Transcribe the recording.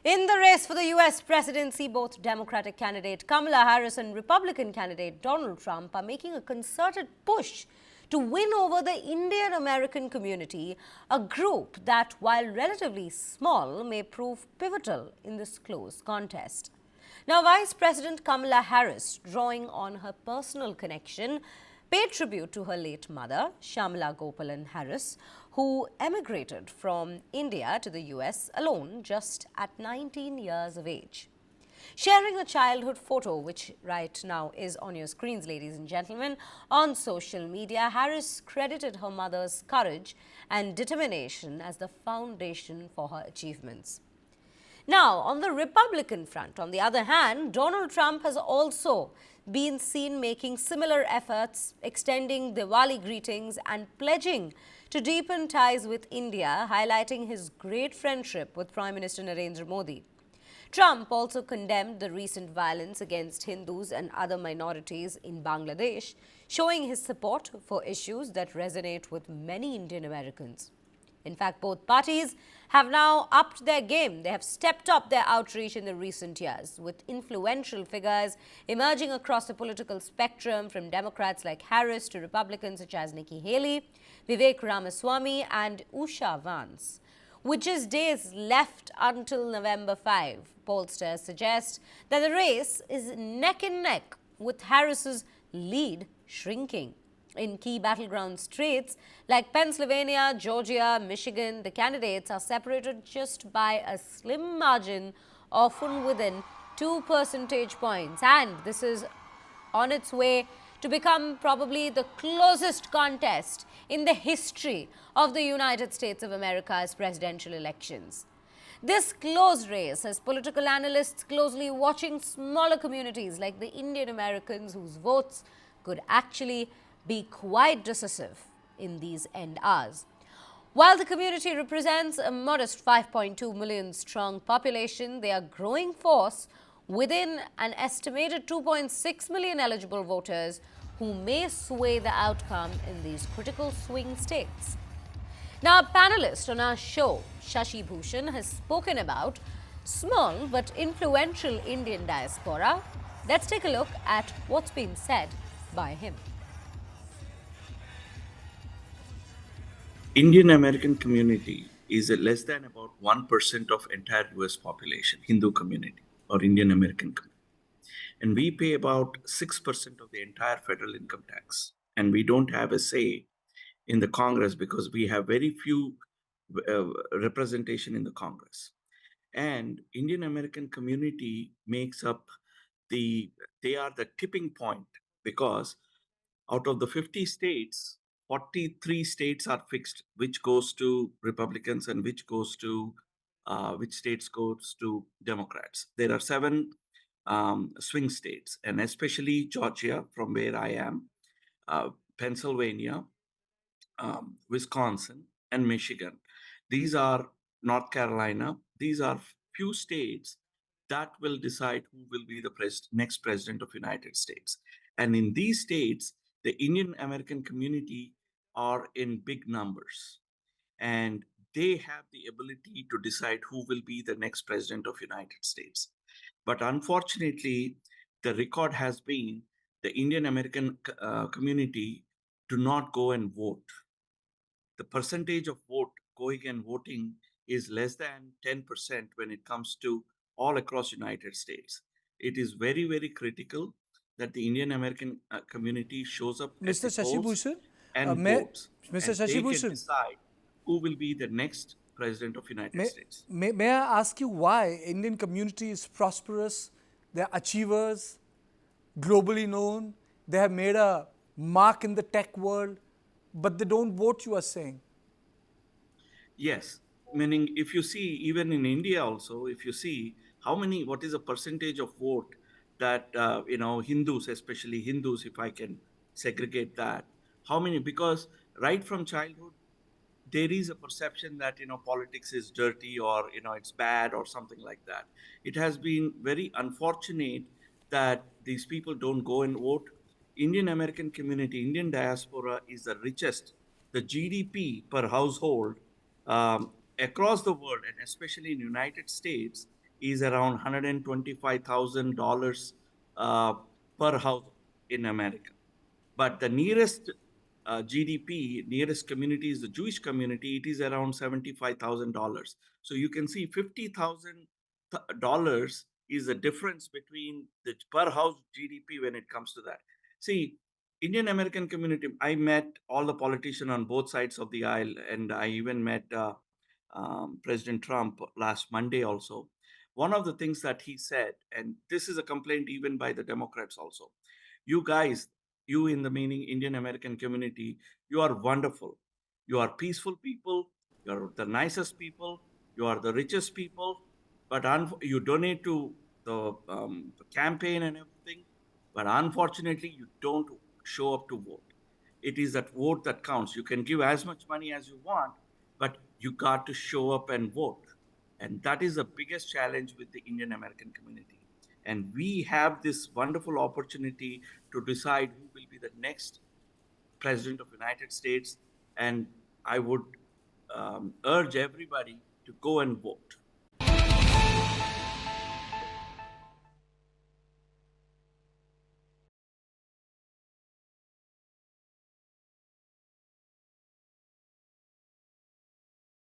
In the race for the U.S. presidency, both Democratic candidate Kamala Harris and Republican candidate Donald Trump are making a concerted push to win over the Indian American community, a group that, while relatively small, may prove pivotal in this close contest. Now, Vice President Kamala Harris, drawing on her personal connection, paid tribute to her late mother, Shyamala Gopalan Harris, who emigrated from India to the US alone just at 19 years of age. Sharing a childhood photo, which right now is on your screens, ladies and gentlemen, on social media, Harris credited her mother's courage and determination as the foundation for her achievements. Now, on the Republican front, on the other hand, Donald Trump has also been seen making similar efforts, extending Diwali greetings and pledging to deepen ties with India, highlighting his great friendship with Prime Minister Narendra Modi. Trump also condemned the recent violence against Hindus and other minorities in Bangladesh, showing his support for issues that resonate with many Indian Americans. In fact, both parties have now upped their game. They have stepped up their outreach in the recent years, with influential figures emerging across the political spectrum, from Democrats like Harris to Republicans such as Nikki Haley, Vivek Ramaswamy, and Usha Vance. With just days left until November 5, pollsters suggest that the race is neck and neck, with Harris's lead shrinking. In key battleground states like Pennsylvania, Georgia, Michigan, the candidates are separated just by a slim margin, often within 2 percentage points. And this is on its way to become probably the closest contest in the history of the United States of America's presidential elections. This close race has political analysts closely watching smaller communities like the Indian Americans, whose votes could actually be quite decisive in these end hours. While the community represents a modest 5.2 million strong population, they are a growing force within an estimated 2.6 million eligible voters who may sway the outcome in these critical swing states. Now, a panelist on our show, Shashi Bhushan, has spoken about small but influential Indian diaspora. Let's take a look at what's been said by him. Indian American community is less than about 1% of entire US population, Hindu community or Indian American community. And we pay about 6% of the entire federal income tax. And we don't have a say in the Congress because we have very few representation in the Congress. And Indian American community makes up they are the tipping point, because out of the 50 states, 43 states are fixed, which goes to Republicans and which states goes to Democrats. There are 7 swing states, and especially Georgia, from where I am, Pennsylvania, Wisconsin, and Michigan. These are North Carolina. These are few states that will decide who will be the next president of United States. And in these states, the Indian American community are in big numbers, and they have the ability to decide who will be the next president of United States. But unfortunately, the record has been the Indian American community do not go and vote. The percentage of vote going and voting is less than 10% when it comes to all across United States. It is very, very critical that the Indian American community shows up at Mr. the Shashi polls Bhushan, and may, votes, Mr. and Shashi they can Bhushan, decide who will be the next president of United States. may I ask you why Indian community is prosperous? They're achievers, globally known. They have made a mark in the tech world, but they don't vote, you are saying. Yes, meaning if you see, even in India also, if you see what is the percentage of vote that, Hindus, especially Hindus, if I can segregate that, how many, because right from childhood, there is a perception that, politics is dirty, or, it's bad or something like that. It has been very unfortunate that these people don't go and vote. Indian American community, Indian diaspora is the richest. The GDP per household across the world, and especially in United States, is around $125,000 per household in America. But the nearest GDP, nearest community is the Jewish community. It is around $75,000. So you can see $50,000 is the difference between the per house GDP when it comes to that. See, Indian American community. I met all the politicians on both sides of the aisle, and I even met President Trump last Monday also. One of the things that he said, and this is a complaint even by the Democrats also, you guys, you in the meaning Indian American community, you are wonderful. You are peaceful people. You are the nicest people. You are the richest people. But you donate to the campaign and everything. But unfortunately, you don't show up to vote. It is that vote that counts. You can give as much money as you want, but you got to show up and vote. And that is the biggest challenge with the Indian American community. And we have this wonderful opportunity to decide who will be the next president of the United States. And I would urge everybody to go and vote.